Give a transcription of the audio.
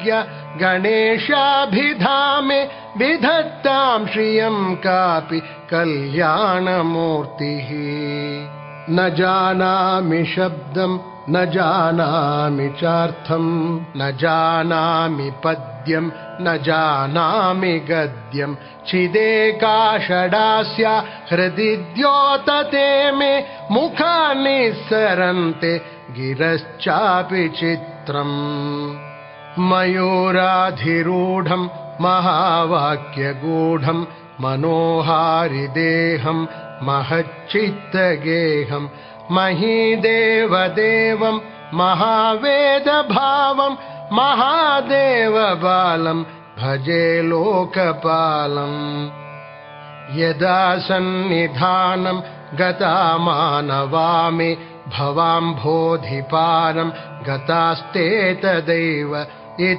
सर्वज्ञ गणेशाभिधामे विधत्तां श्रियं कापि कल्याणमूर्तिः। न जानामि शब्दं न जानामि चार्थं न जानामि पद्यं न जानामि गद्यं चिदेकाषडास्या हृदि द्योतते मे मुखानि सरन्ते गिरश्चापि चित्रम्। मयूराधिरूढं महावाक्यगूढं मनोहारिदेहं महच्चित्तगेहं महीदेवदेवं महावेदभावं महादेवबालं भजे लोकपालम्। यदा सन्निधानं गता मानवामि भवाम्भोधिपारं गतास्ते तदैव इति